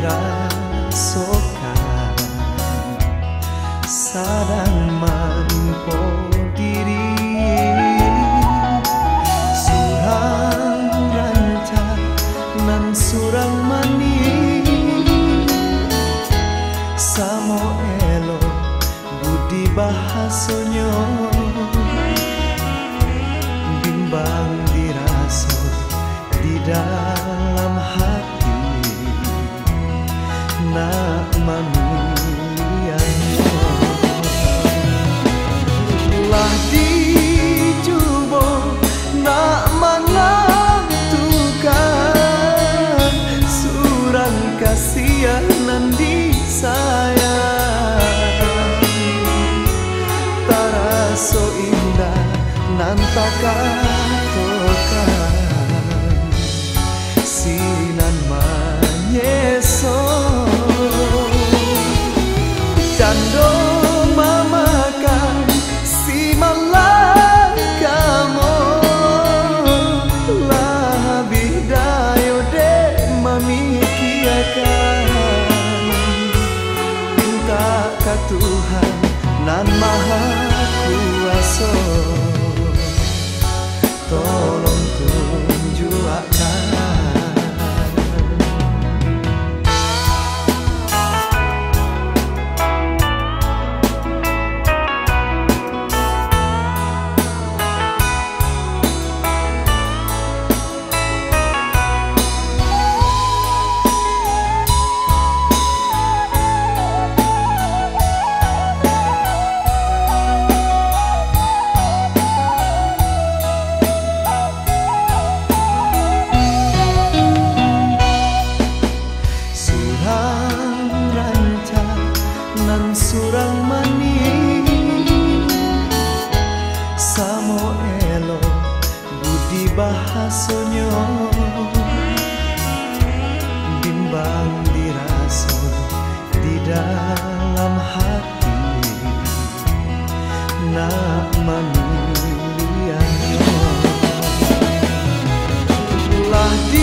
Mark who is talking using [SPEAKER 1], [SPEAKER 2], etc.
[SPEAKER 1] dirasakan, sadang mampu diri surang rancak nan surang mani samo elo budi bahasonyo bimbang dirasa di dalam hati nak manulianyo lah dicoba nak menentukan surang kasihanan di sayang taraso indah nan takatokan sinan manyeso cando mamakan si malakamo lah bidayo de mamikiakan minta ka Tuhan nan maha kuasa tolong tunjukkan surang mani samo elo budi bahasonyo bimbang dirasa di dalam hati nak manulianyo lah